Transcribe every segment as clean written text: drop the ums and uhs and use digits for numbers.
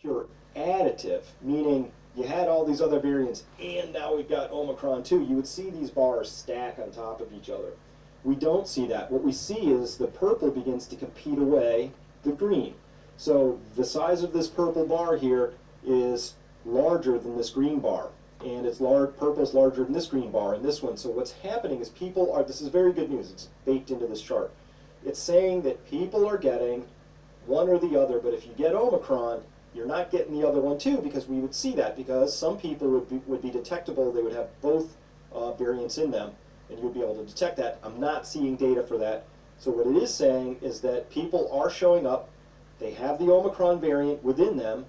pure additive, meaning you had all these other variants and now we've got Omicron too, you would see these bars stack on top of each other. We don't see that. What we see is the purple begins to compete away the green. So the size of this purple bar here is larger than this green bar, and it's purple's larger than this green bar and this one. So what's happening is people are, this is very good news, it's baked into this chart. It's saying that people are getting one or the other, but if you get Omicron, you're not getting the other one too, because we would see that, because some people would be detectable, they would have both variants in them, and you'd be able to detect that. I'm not seeing data for that. So what it is saying is that people are showing up, they have the Omicron variant within them,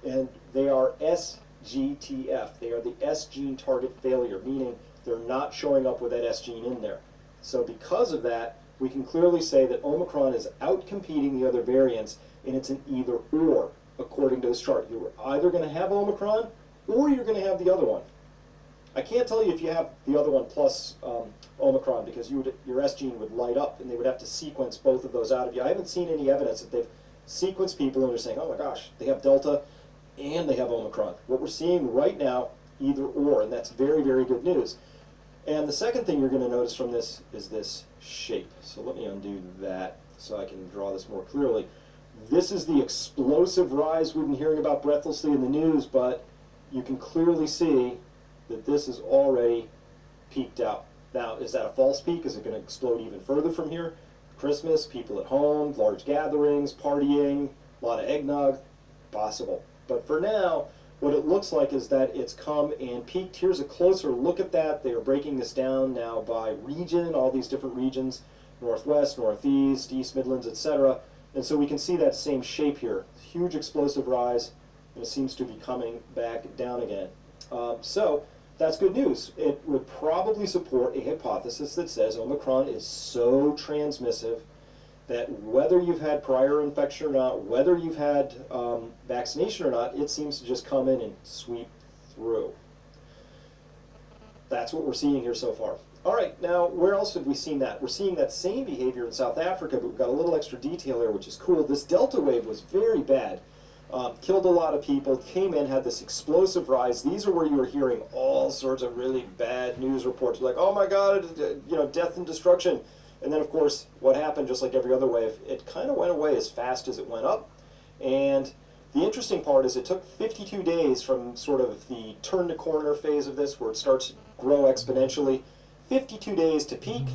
and they are SGTF. They are the S gene target failure, meaning they're not showing up with that S gene in there. So because of that, we can clearly say that Omicron is out-competing the other variants, and it's an either or, according to this chart. You're either going to have Omicron, or you're going to have the other one. I can't tell you if you have the other one plus Omicron, because your S gene would light up, and they would have to sequence both of those out of you. I haven't seen any evidence that they've sequenced people and they're saying, oh my gosh, they have Delta and they have Omicron. What we're seeing right now, either or, and that's very, very good news. And the second thing you're going to notice from this is this shape. So let me undo that so I can draw this more clearly. This is the explosive rise we've been hearing about breathlessly in the news, but you can clearly see that this is already peaked out. Now, is that a false peak? Is it going to explode even further from here? Christmas, people at home, large gatherings, partying, a lot of eggnog, possible. But for now, what it looks like is that it's come and peaked. Here's a closer look at that. They are breaking this down now by region, all these different regions, Northwest, Northeast, East Midlands, etc. And so we can see that same shape here. Huge explosive rise, and it seems to be coming back down again. So that's good news. It would probably support a hypothesis that says Omicron is so transmissive that whether you've had prior infection or not, whether you've had vaccination or not, it seems to just come in and sweep through. That's what we're seeing here so far. All right, now where else have we seen that? We're seeing that same behavior in South Africa, but we've got a little extra detail here, which is cool. This Delta wave was very bad. Killed a lot of people, came in, had this explosive rise. These are where you were hearing all sorts of really bad news reports, like, oh my God, death and destruction. And then, of course, what happened, just like every other wave, it kind of went away as fast as it went up. And the interesting part is it took 52 days from sort of the turn the corner phase of this, where it starts to grow exponentially, 52 days to peak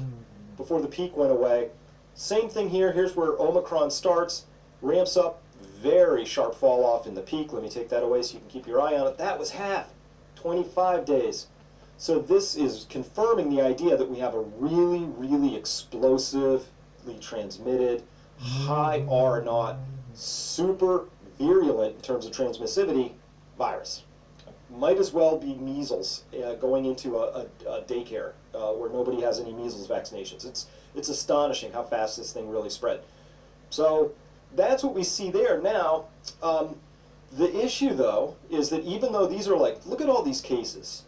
before the peak went away. Same thing here. Here's where Omicron starts, ramps up, very sharp fall off in the peak. Let me take that away so you can keep your eye on it. That was half, 25 days. So this is confirming the idea that we have a really, really explosively transmitted, high R naught, super virulent in terms of transmissivity virus. Might as well be measles going into a daycare where nobody has any measles vaccinations. It's astonishing how fast this thing really spread. So that's what we see there. Now, the issue, though, is that even though these are like, look at all these cases.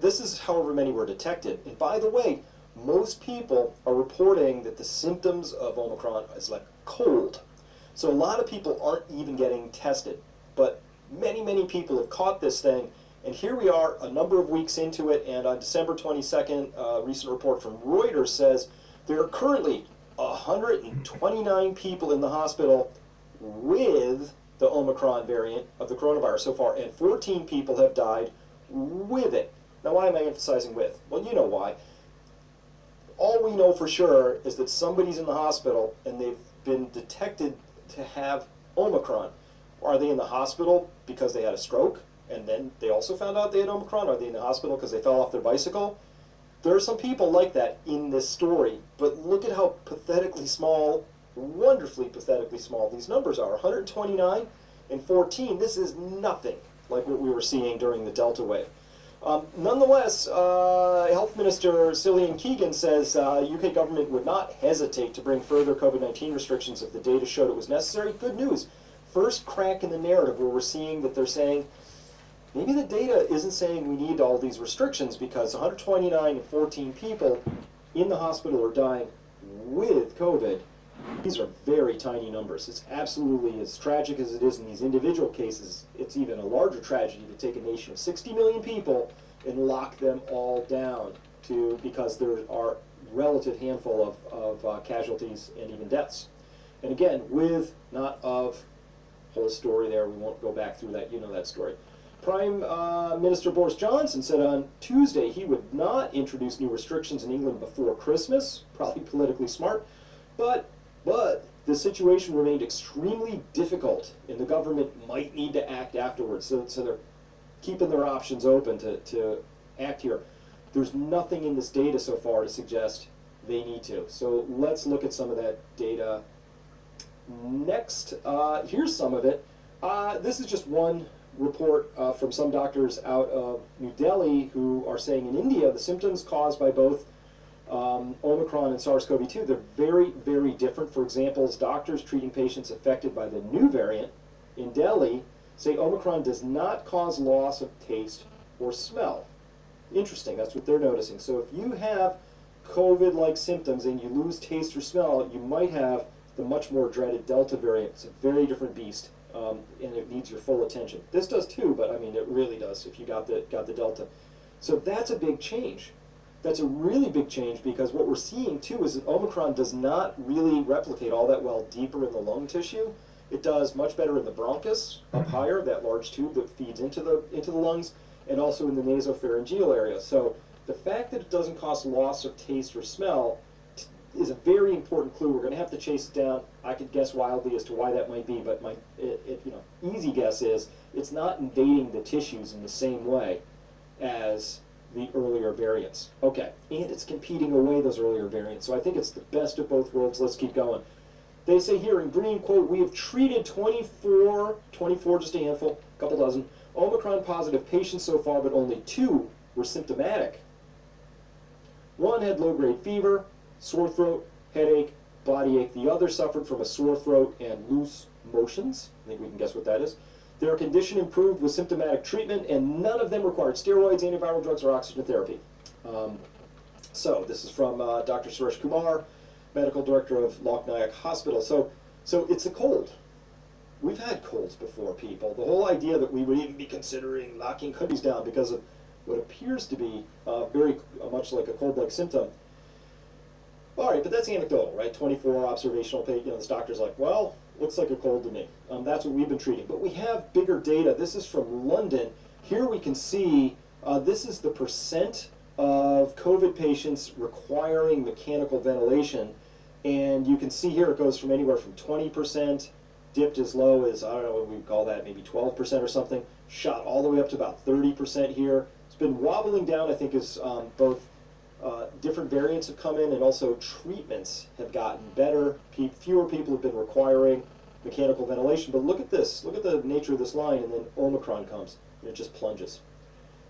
This is however many were detected. And by the way, most people are reporting that the symptoms of Omicron is like cold. So a lot of people aren't even getting tested. But many, many people have caught this thing. And here we are a number of weeks into it. And on December 22nd, a recent report from Reuters says there are currently 129 people in the hospital with the Omicron variant of the coronavirus so far, and 14 people have died with it. Now, why am I emphasizing with? Well, you know why. All we know for sure is that somebody's in the hospital and they've been detected to have Omicron. Are they in the hospital because they had a stroke and then they also found out they had Omicron? Are they in the hospital because they fell off their bicycle? There are some people like that in this story, but look at how pathetically small, wonderfully pathetically small these numbers are. 129 and 14, this is nothing like what we were seeing during the Delta wave. Nonetheless, Health Minister Cillian Keegan says UK government would not hesitate to bring further COVID-19 restrictions if the data showed it was necessary. Good news. First crack in the narrative where we're seeing that they're saying, maybe the data isn't saying we need all these restrictions, because 129 and 14 people in the hospital are dying with COVID. These are very tiny numbers. It's absolutely, as tragic as it is in these individual cases, it's even a larger tragedy to take a nation of 60 million people and lock them all down because there are relative handful of casualties and even deaths. And again, with not of, whole story there, we won't go back through that, you know that story. Prime Minister Boris Johnson said on Tuesday he would not introduce new restrictions in England before Christmas, probably politically smart, but the situation remained extremely difficult and the government might need to act afterwards, so they're keeping their options open to act here. There's nothing in this data so far to suggest they need to. So let's look at some of that data. Next, here's some of it. This is just one report from some doctors out of New Delhi who are saying in India the symptoms caused by both Omicron and SARS-CoV-2, they're very, very different. For example, doctors treating patients affected by the new variant in Delhi say Omicron does not cause loss of taste or smell. Interesting, that's what they're noticing. So if you have COVID-like symptoms and you lose taste or smell, you might have the much more dreaded Delta variant. It's a very different beast, and it needs your full attention. This does too, but I mean, it really does if you got the Delta. So that's a big change. That's a really big change because what we're seeing too is that Omicron does not really replicate all that well deeper in the lung tissue. It does much better in the bronchus, up higher, that large tube that feeds into the lungs, and also in the nasopharyngeal area. So the fact that it doesn't cause loss of taste or smell is a very important clue. We're going to have to chase it down. I could guess wildly as to why that might be, but my easy guess is it's not invading the tissues in the same way as the earlier variants. Okay, and it's competing away those earlier variants. So I think it's the best of both worlds. Let's keep going. They say here in green, quote, we have treated 24, just a handful, a couple dozen, Omicron positive patients so far, but only 2 were symptomatic. 1 had low-grade fever, sore throat, headache, body ache. The other suffered from a sore throat and loose motions. I think we can guess what that is. Their condition improved with symptomatic treatment, and none of them required steroids, antiviral drugs, or oxygen therapy. So this is from Dr. Suresh Kumar, medical director of Lok Nayak Hospital. So it's a cold. We've had colds before, people. The whole idea that we would even be considering locking countries down because of what appears to be very much like a cold-like symptom. All right, but that's anecdotal, right? 24 observational patients. This doctor's like, well, looks like a cold to me. That's what we've been treating. But we have bigger data. This is from London. Here we can see this is the percent of COVID patients requiring mechanical ventilation. And you can see here it goes from anywhere from 20%, dipped as low as, I don't know what we call that, maybe 12% or something, shot all the way up to about 30% here. It's been wobbling down, I think, as both different variants have come in and also treatments have gotten better. Fewer people have been requiring mechanical ventilation. But look at this. Look at the nature of this line, and then Omicron comes, and it just plunges.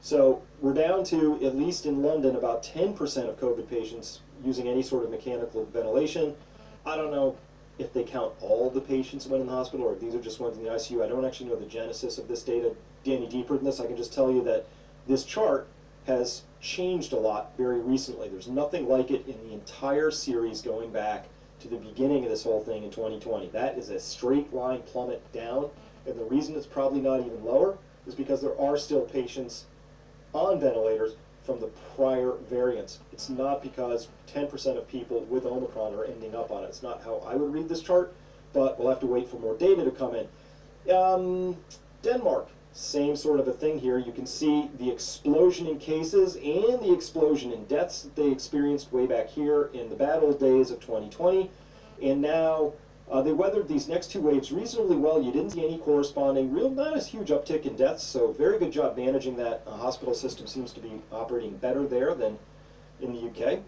So we're down to, at least in London, about 10% of COVID patients using any sort of mechanical ventilation. I don't know if they count all the patients who went in the hospital or if these are just ones in the ICU. I don't actually know the genesis of this data, Danny, deeper than this. I can just tell you that this chart has changed a lot very recently. There's nothing like it in the entire series going back to the beginning of this whole thing in 2020. That is a straight line plummet down, and the reason it's probably not even lower is because there are still patients on ventilators from the prior variants. It's not because 10% of people with Omicron are ending up on it. It's not how I would read this chart, but we'll have to wait for more data to come in. Denmark, same sort of a thing here. You can see the explosion in cases and the explosion in deaths that they experienced way back here in the bad old days of 2020. And now they weathered these next 2 waves reasonably well. You didn't see any corresponding, not a huge uptick in deaths, so very good job managing that. Hospital system seems to be operating better there than in the UK.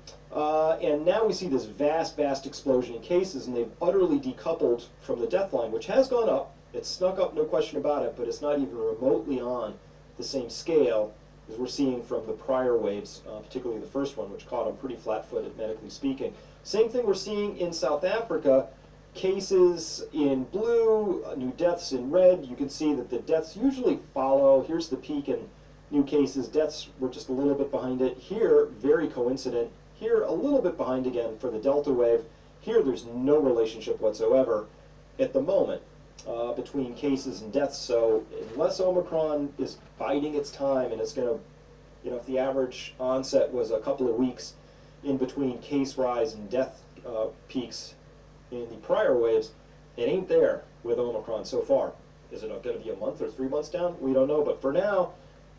And now we see this vast explosion in cases, and they've utterly decoupled from the death line, which has gone up. It's snuck up, no question about it, but it's not even remotely on the same scale as we're seeing from the prior waves, particularly the first one, which caught them pretty flat-footed, medically speaking. Same thing we're seeing in South Africa. Cases in blue, new deaths in red. You can see that the deaths usually follow. Here's the peak in new cases. Deaths were just a little bit behind it. Here, very coincident. Here, a little bit behind again for the Delta wave. Here, there's no relationship whatsoever at the moment between cases and deaths. So unless Omicron is biding its time and it's going to, you know, if the average onset was a couple of weeks in between case rise and death peaks in the prior waves, it ain't there with Omicron so far. Is it going to be a month or 3 months down? We don't know, but for now,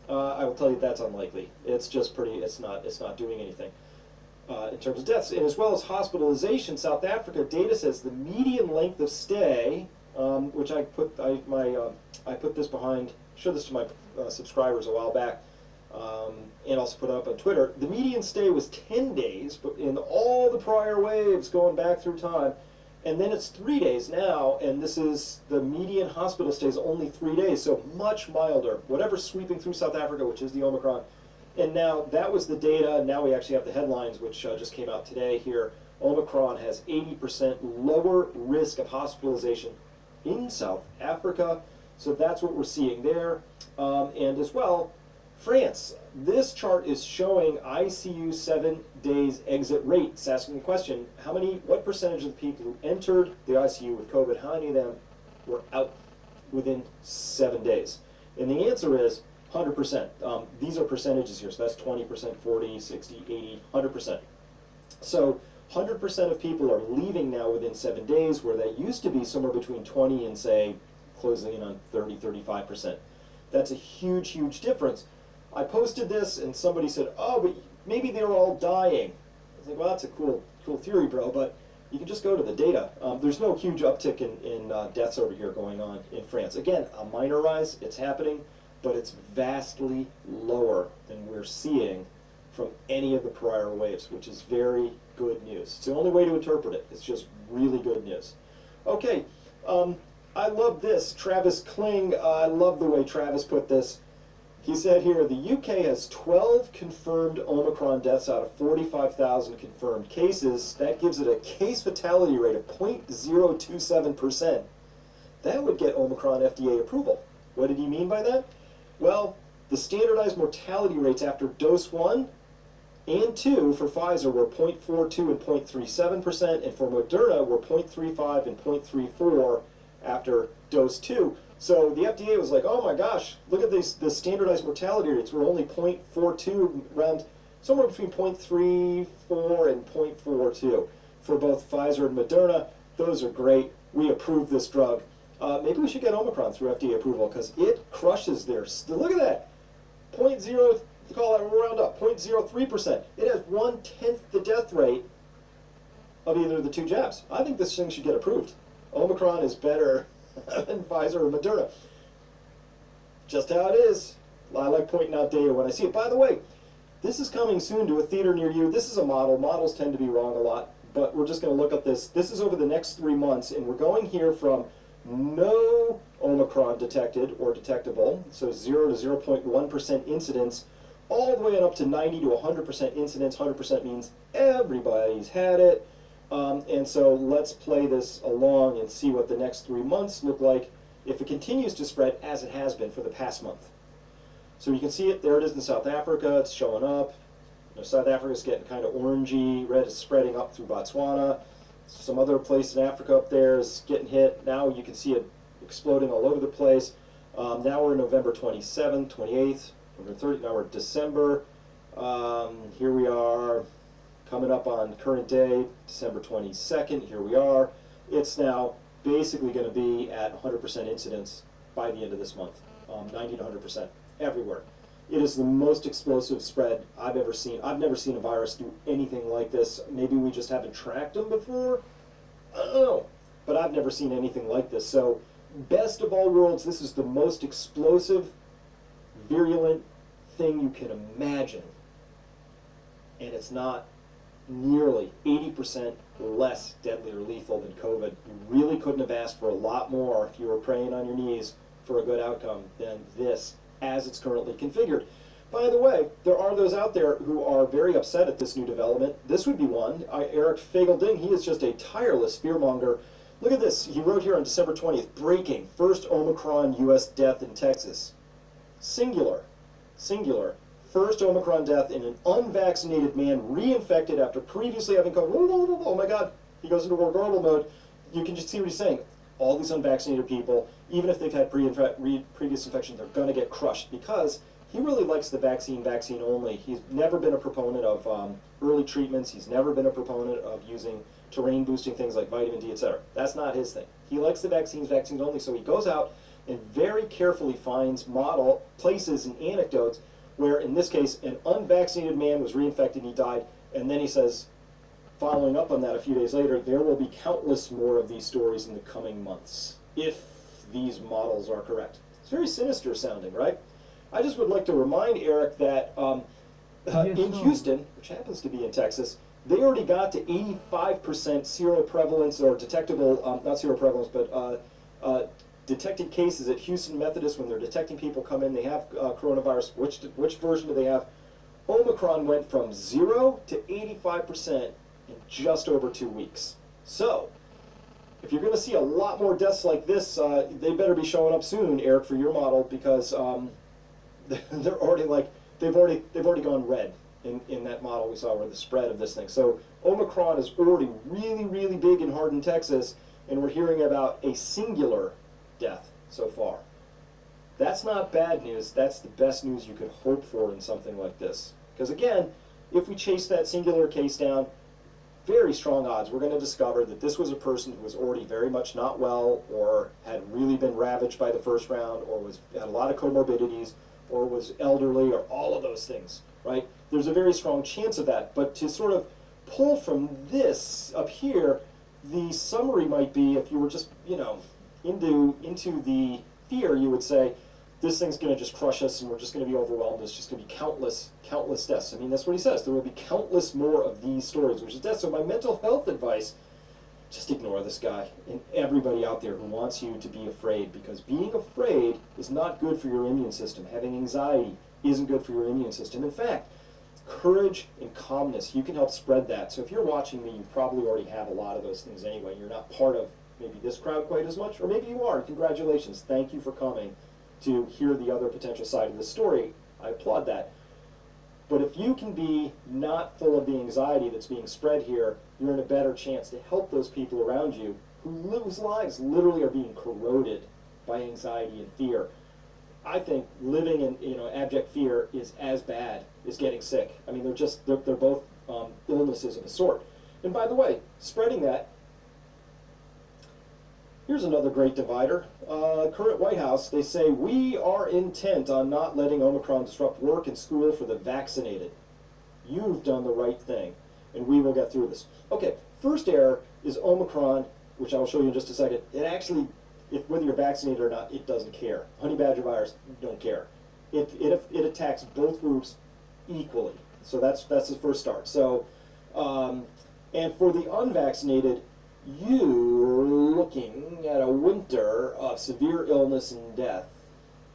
I will tell you that's unlikely. It's just pretty, it's not doing anything in terms of deaths. And as well as hospitalization, South Africa data says the median length of stay, which I put this behind, showed this to my subscribers a while back, and also put it up on Twitter. The median stay was 10 days, but in all the prior waves going back through time, and then it's 3 days now, and this is the median hospital stays only 3 days, so much milder. Whatever's sweeping through South Africa, which is the Omicron. And now that was the data. Now we actually have the headlines, which just came out today here. Omicron has 80% lower risk of hospitalization in South Africa. So that's what we're seeing there. And as well, France. This chart is showing ICU 7 days exit rate. It's asking the question, what percentage of the people who entered the ICU with COVID, how many of them were out within 7 days? And the answer is 100%. These are percentages here, so that's 20%, 40, 60, 80, 100%. So 100% of people are leaving now within 7 days, where that used to be somewhere between 20 and, say, closing in on 30, 35%. That's a huge, huge difference. I posted this, and somebody said, oh, but maybe they were all dying. I was like, well, that's a cool theory, bro, but you can just go to the data. There's no huge uptick in deaths over here going on in France. Again, a minor rise, it's happening, but it's vastly lower than we're seeing from any of the prior waves, which is very good news. It's the only way to interpret it. It's just really good news. Okay, I love this. Travis Kling, I love the way Travis put this. He said here, the UK has 12 confirmed Omicron deaths out of 45,000 confirmed cases. That gives it a case fatality rate of 0.027%. That would get Omicron FDA approval. What did he mean by that? Well, the standardized mortality rates after dose 1 and 2 for Pfizer were 0.42 and 0.37%, and for Moderna were 0.35 and 0.34 after dose 2. So the FDA was like, oh my gosh, look at the standardized mortality rates. We're only 0.42, around somewhere between 0.34 and 0.42 for both Pfizer and Moderna. Those are great. We approve this drug. Maybe we should get Omicron through FDA approval, because it crushes theirs. Look at that, 0.0, call it round up, 0.03%. It has 1/10 the death rate of either of the two jabs. I think this thing should get approved. Omicron is better than Pfizer or Moderna. Just how it is. I like pointing out data when I see it. By the way, this is coming soon to a theater near you. This is a model. Models tend to be wrong a lot, but we're just going to look at this. This is over the next 3 months, and we're going here from no Omicron detected or detectable, so 0 to 0.1% incidence, all the way up to 90 to 100% incidence. 100% means everybody's had it. And so let's play this along and see what the next 3 months look like if it continues to spread as it has been for the past month. So you can see it, there it is in South Africa, it's showing up. You know, South Africa's getting kind of orangey, red is spreading up through Botswana. Some other place in Africa up there is getting hit. Now you can see it exploding all over the place. Now we're November 27th, 28th, November 30th, now we're December. Here we are, coming up on current day, December 22nd, here we are. It's now basically going to be at 100% incidence by the end of this month, 90 to 100% everywhere. It is the most explosive spread I've ever seen. I've never seen a virus do anything like this. Maybe we just haven't tracked them before. I don't know. But I've never seen anything like this. So, best of all worlds, this is the most explosive, virulent thing you can imagine. And it's not nearly 80% less deadly or lethal than COVID. You really couldn't have asked for a lot more if you were praying on your knees for a good outcome than this, as it's currently configured. By the way, there are those out there who are very upset at this new development. This would be one. Eric Fagelding, he is just a tireless fearmonger. Look at this. He wrote here on December 20th, breaking, first Omicron U.S. death in Texas. Singular. Singular. First Omicron death in an unvaccinated man reinfected after previously having COVID. Oh my God. he goes into more normal mode, you can just see what he's saying. All these unvaccinated people, even if they've had previous infection, they're going to get crushed because he really likes the vaccine only. He's never been a proponent of early treatments. He's never been a proponent of using terrain boosting things like vitamin D, etc. That's not his thing. He likes the vaccines only, so he goes out and very carefully finds model places and anecdotes where, in this case, an unvaccinated man was reinfected and he died, and then he says, following up on that a few days later, there will be countless more of these stories in the coming months, if these models are correct. It's very sinister sounding, right? I just would like to remind Eric that in Houston, which happens to be in Texas, they already got to 85% seroprevalence, or detectable, not seroprevalence, but detected cases at Houston Methodist. When they're detecting people come in, they have coronavirus. Which version do they have? Omicron went from 0 to 85% in just over 2 weeks. So, if you're going to see a lot more deaths like this, they better be showing up soon, Eric, for your model, because they're already they've already gone red in that model we saw, where the spread of this thing. So Omicron is already really, really big and hard in Texas, and we're hearing about a singular death so far. That's not bad news. That's the best news you could hope for in something like this. Because again, if we chase that singular case down, very strong odds we're going to discover that this was a person who was already very much not well, or had really been ravaged by the first round, or had a lot of comorbidities, or was elderly, or all of those things, right? There's a very strong chance of that. But to sort of pull from this up here, the summary might be, if you were just, into the fear, you would say, this thing's going to just crush us and we're just going to be overwhelmed. There's just going to be countless deaths. I mean, that's what he says. There will be countless more of these stories, which is death. So my mental health advice, just ignore this guy and everybody out there who wants you to be afraid, because being afraid is not good for your immune system. Having anxiety isn't good for your immune system. In fact, courage and calmness, you can help spread that. So if you're watching me, you probably already have a lot of those things anyway. You're not part of maybe this crowd quite as much, or maybe you are. Congratulations. Thank you for coming to hear the other potential side of the story. I applaud that. But if you can be not full of the anxiety that's being spread here, you're in a better chance to help those people around you whose lives literally are being corroded by anxiety and fear. I think living in abject fear is as bad as getting sick. I mean, they're both illnesses of a sort. And by the way, spreading that, here's another great divider. Current White House, they say, we are intent on not letting Omicron disrupt work and school for the vaccinated. You've done the right thing, and we will get through this. Okay, first error is Omicron, which I'll show you in just a second. It actually, whether you're vaccinated or not, it doesn't care. Honey badger virus, don't care. It attacks both groups equally. So that's the first start. So, and for the unvaccinated, you're looking at a winter of severe illness and death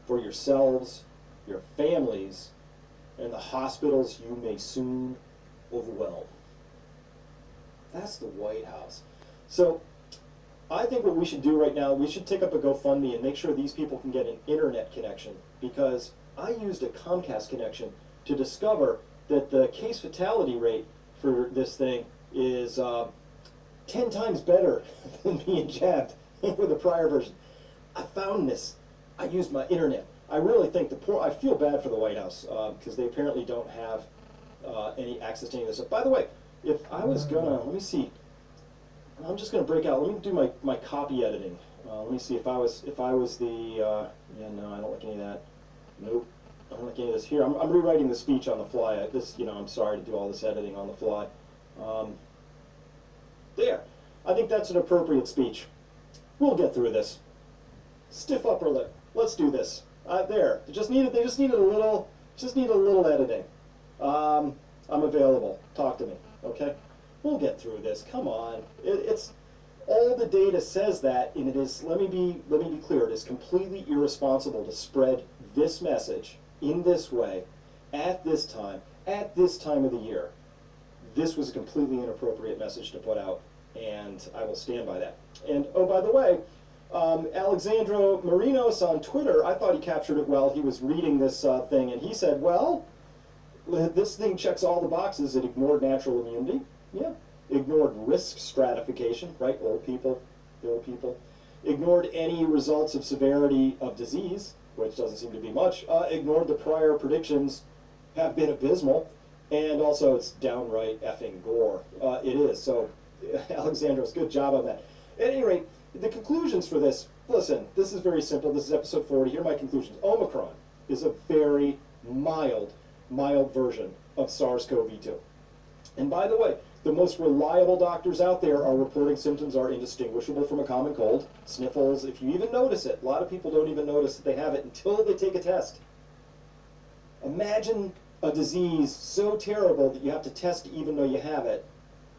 for yourselves, your families, and the hospitals you may soon overwhelm. That's the White House. So I think what we should do right now, we should take up a GoFundMe and make sure these people can get an internet connection, because I used a Comcast connection to discover that the case fatality rate for this thing is 10 times better than being jabbed with the prior version. I found this. I used my internet. I really think I feel bad for the White House, because they apparently don't have any access to any of this stuff. By the way, if I was gonna, let me see, I'm just gonna break out, let me do my copy editing. Let me see if I was the, yeah, no, I don't like any of that. Nope, I don't like any of this. Here, I'm rewriting the speech on the fly. I'm sorry to do all this editing on the fly. There. I think that's an appropriate speech. We'll get through this. Stiff upper lip. Let's do this. There. They just needed a little editing. I'm available. Talk to me. Okay? We'll get through this. Come on. It's all the data says that, and it is. Let me be clear. It is completely irresponsible to spread this message in this way, at this time of the year. This was a completely inappropriate message to put out, and I will stand by that. And, oh, by the way, Alexandro Marinos on Twitter, I thought he captured it well. He was reading this thing, and he said, well, this thing checks all the boxes. It ignored natural immunity. Yeah, ignored risk stratification, right? Old people, ill people, ignored any results of severity of disease, which doesn't seem to be much, ignored the prior predictions have been abysmal, and also it's downright effing gore. It is. So, Alexandros, good job on that. At any rate, the conclusions for this, listen, this is very simple. This is episode 40. Here are my conclusions. Omicron is a very mild version of SARS-CoV-2. And by the way, the most reliable doctors out there are reporting symptoms are indistinguishable from a common cold. Sniffles, if you even notice it. A lot of people don't even notice that they have it until they take a test. Imagine a disease so terrible that you have to test even though you have it,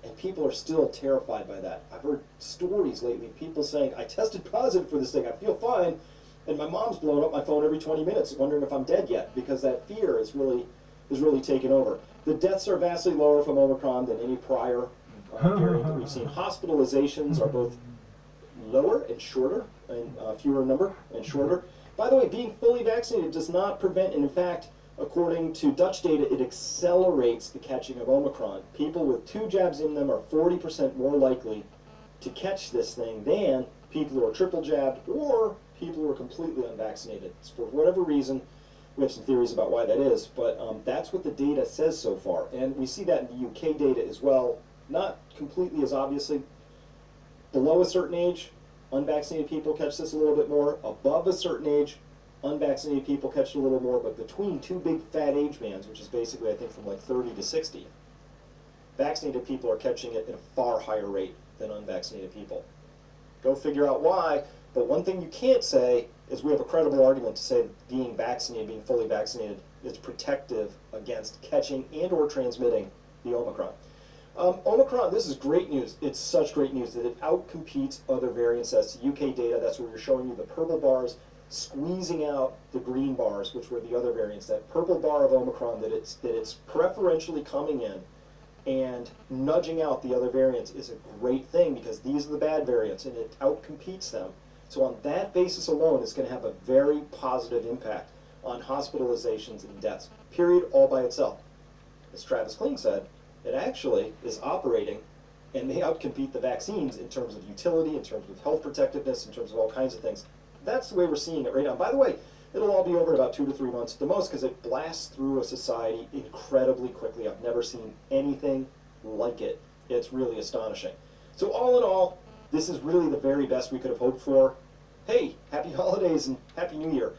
and people are still terrified by that. I've heard stories lately, people saying, I tested positive for this thing, I feel fine, and my mom's blowing up my phone every 20 minutes wondering if I'm dead yet, because that fear is really taken over. The deaths are vastly lower from Omicron than any prior variant that we've seen. Hospitalizations are both lower and shorter, and fewer in number and shorter. By the way, being fully vaccinated does not prevent, and in fact, according to Dutch data, it accelerates the catching of Omicron. People with 2 jabs in them are 40% more likely to catch this thing than people who are triple jabbed or people who are completely unvaccinated. For whatever reason, we have some theories about why that is, but that's what the data says so far. And we see that in the UK data as well, not completely as obviously. Below a certain age, unvaccinated people catch this a little bit more. Above a certain age, unvaccinated people catch it a little more, but between 2 big fat age bands, which is basically I think from like 30 to 60, vaccinated people are catching it at a far higher rate than unvaccinated people. Go figure out why, but one thing you can't say is we have a credible argument to say that being vaccinated, being fully vaccinated, is protective against catching and or transmitting the Omicron. Omicron, this is great news. It's such great news that it outcompetes other variants. That's the UK data. That's where we're showing you the purple bars squeezing out the green bars, which were the other variants. That purple bar of Omicron that it's preferentially coming in and nudging out the other variants is a great thing because these are the bad variants and it outcompetes them. So on that basis alone, it's going to have a very positive impact on hospitalizations and deaths, period, all by itself. As Travis Kling said, it actually is operating and may outcompete the vaccines in terms of utility, in terms of health protectiveness, in terms of all kinds of things. That's the way we're seeing it right now. By the way, it'll all be over in about 2 to 3 months at the most because it blasts through a society incredibly quickly. I've never seen anything like it. It's really astonishing. So all in all, this is really the very best we could have hoped for. Hey, happy holidays and happy new year.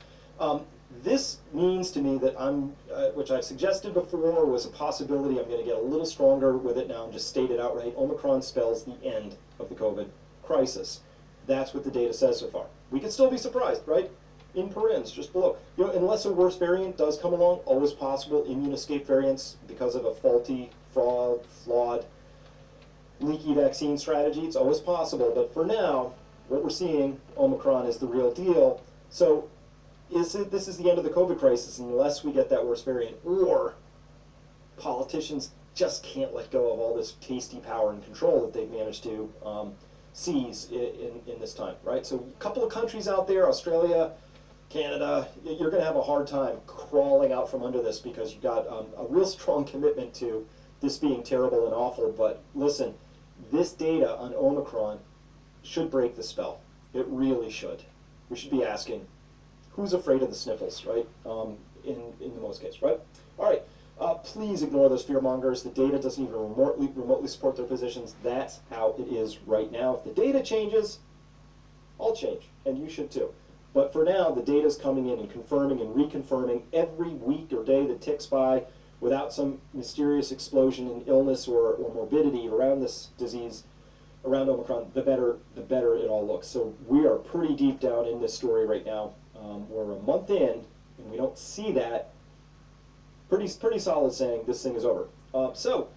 This means to me that which I've suggested before was a possibility. I'm going to get a little stronger with it now and just state it outright. Omicron spells the end of the COVID crisis. That's what the data says so far. We could still be surprised, right? In parens, just below. You know, unless a worse variant does come along, always possible. Immune escape variants because of a faulty, flawed, leaky vaccine strategy. It's always possible. But for now, what we're seeing, Omicron is the real deal. So this is the end of the COVID crisis unless we get that worse variant, or politicians just can't let go of all this tasty power and control that they've managed to seize in this time, right? So a couple of countries out there, Australia, Canada, you're going to have a hard time crawling out from under this because you've got a real strong commitment to this being terrible and awful. But listen, this data on Omicron should break the spell. It really should. We should be asking, who's afraid of the sniffles, right? In the most cases, right? All right. Please ignore those fear mongers. The data doesn't even remotely support their positions. That's how it is right now. If the data changes, I'll change, and you should too. But for now, the data is coming in and confirming and reconfirming every week or day that ticks by without some mysterious explosion in illness or morbidity around this disease, around Omicron, the better it all looks. So we are pretty deep down in this story right now. We're a month in, and we don't see that. Pretty solid saying this thing is over. So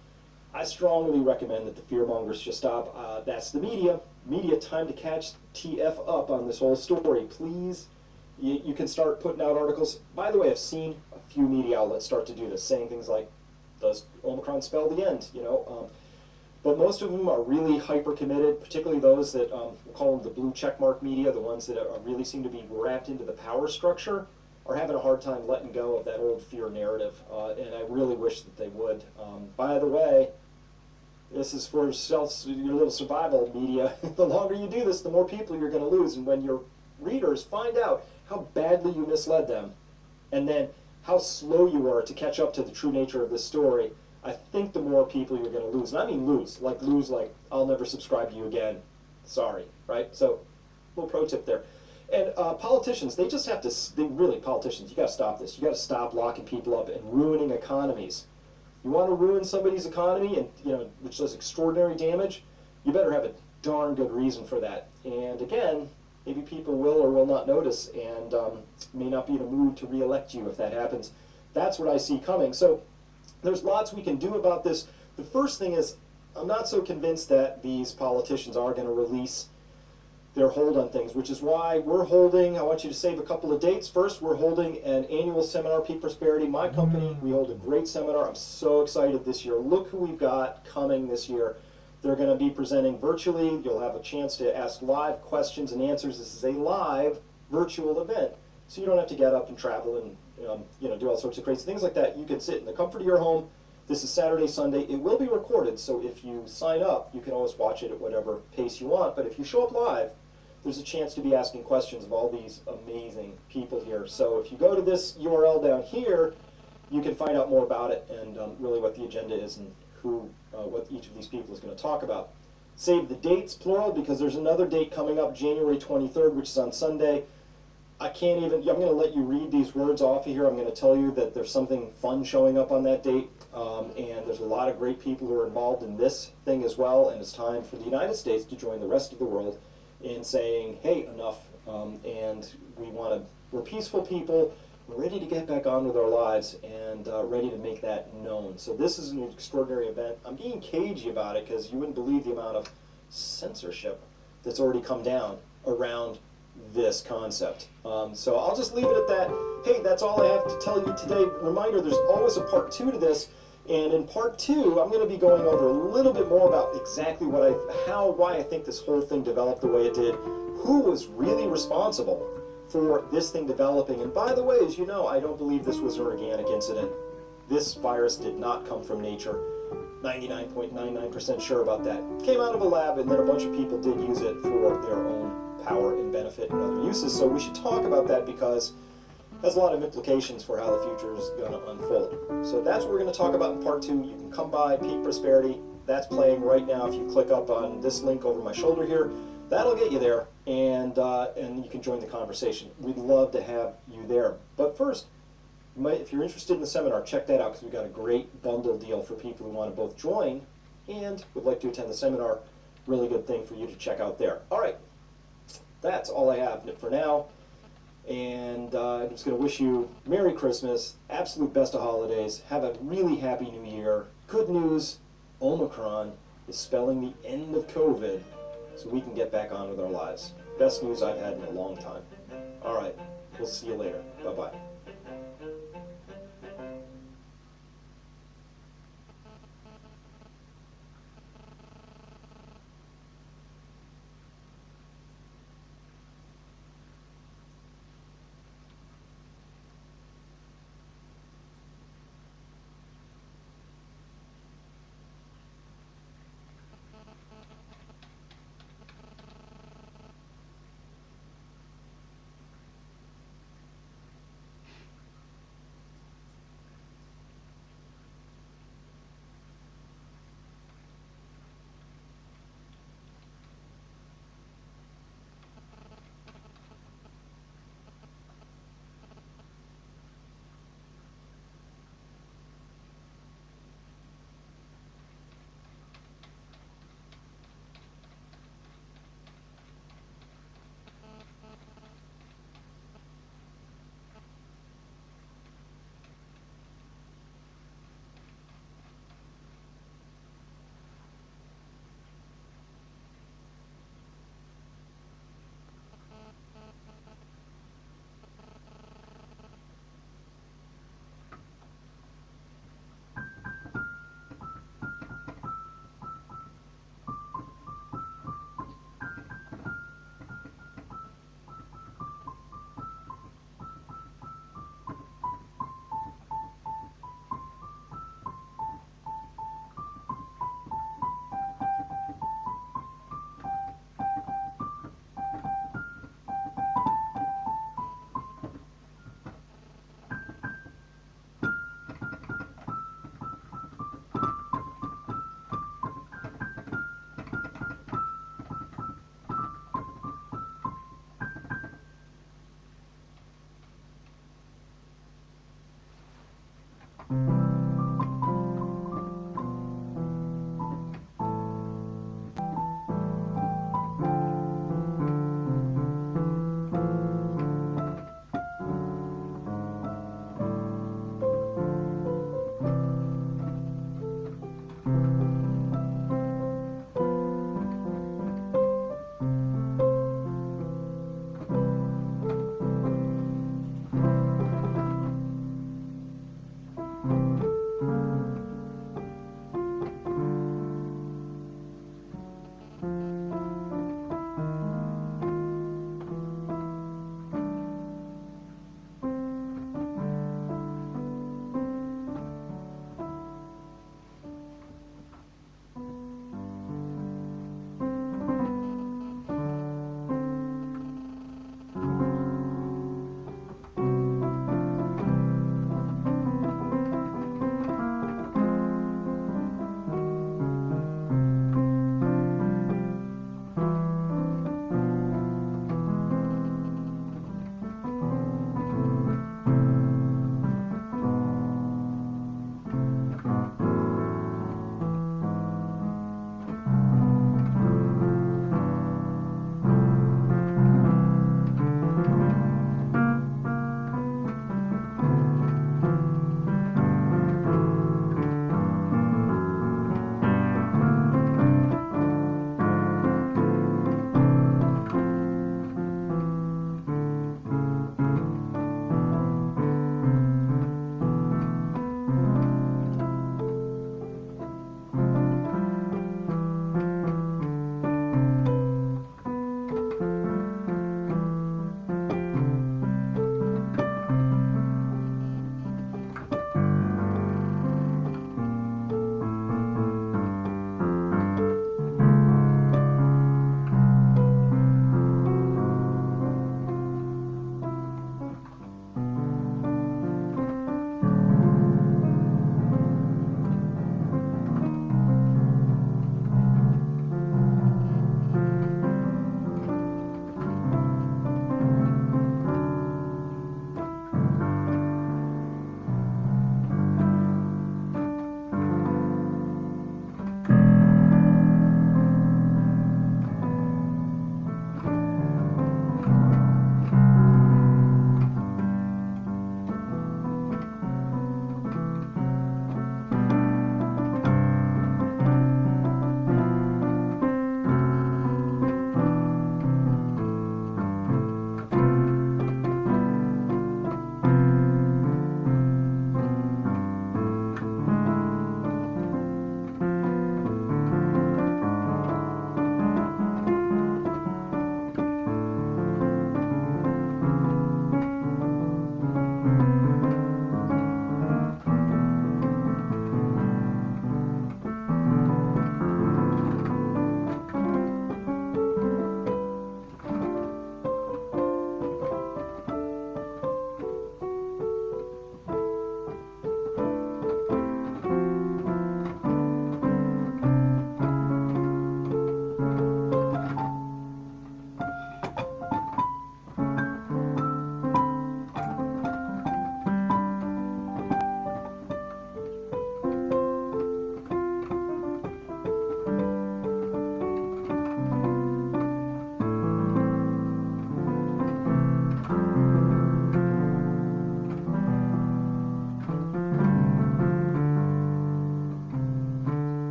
I strongly recommend that the fearmongers just stop. That's the media. Media, time to catch TF up on this whole story. Please, you can start putting out articles. By the way, I've seen a few media outlets start to do this, saying things like, does Omicron spell the end? You know, but most of them are really hyper committed, particularly those that we'll call them the blue checkmark media, the ones that really seem to be wrapped into the power structure, are having a hard time letting go of that old fear narrative, and I really wish that they would. By the way, This is for your little survival media. The longer you do this, the more people you're going to lose. And when your readers find out how badly you misled them, and then how slow you are to catch up to the true nature of this story, I think the more people you're going to lose. And I mean lose, like I'll never subscribe to you again. Sorry, right? So, little pro tip there. And politicians, they just have to, politicians, you got to stop this. You got to stop locking people up and ruining economies. You want to ruin somebody's economy, and which does extraordinary damage, you better have a darn good reason for that. And again, maybe people will or will not notice, and may not be in a mood to re-elect you if that happens. That's what I see coming. So there's lots we can do about this. The first thing is, I'm not so convinced that these politicians are going to release their hold on things, which is why we're holding, I want you to save a couple of dates. First, we're holding an annual seminar, Peak Prosperity. My company, we hold a great seminar. I'm so excited this year. Look who we've got coming this year. They're going to be presenting virtually. You'll have a chance to ask live questions and answers. This is a live virtual event, so you don't have to get up and travel and do all sorts of crazy things like that. You can sit in the comfort of your home. This is Saturday, Sunday. It will be recorded, so if you sign up, you can always watch it at whatever pace you want. But if you show up live, there's a chance to be asking questions of all these amazing people here. So if you go to this URL down here, you can find out more about it and really what the agenda is and what each of these people is going to talk about. Save the dates, plural, because there's another date coming up, January 23rd, which is on Sunday. I'm going to let you read these words off of here. I'm going to tell you that there's something fun showing up on that date, and there's a lot of great people who are involved in this thing as well, and it's time for the United States to join the rest of the world in saying, hey, enough, and we're peaceful people, we're ready to get back on with our lives, and ready to make that known. So this is an extraordinary event. I'm being cagey about it because you wouldn't believe the amount of censorship that's already come down around this concept. So I'll just leave it at that. Hey, that's all I have to tell you today. Reminder, there's always a part 2 to this. And in part 2, I'm going to be going over a little bit more about exactly why I think this whole thing developed the way it did, who was really responsible for this thing developing. And by the way, as you know, I don't believe this was an organic incident. This virus did not come from nature. 99.99% sure about that. Came out of a lab, and then a bunch of people did use it for their own power and benefit and other uses. So we should talk about that because has a lot of implications for how the future is going to unfold. So that's what we're going to talk about in part 2. You can come by Peak Prosperity. That's playing right now. If you click up on this link over my shoulder here, that'll get you there, and you can join the conversation. We'd love to have you there. But first, if you're interested in the seminar, check that out because we've got a great bundle deal for people who want to both join and would like to attend the seminar. Really good thing for you to check out there. All right, that's all I have for now. And I'm just going to wish you Merry Christmas, absolute best of holidays, have a really happy New Year. Good news, Omicron is spelling the end of COVID, so we can get back on with our lives. Best news I've had in a long time. All right, we'll see you later. Bye-bye. you.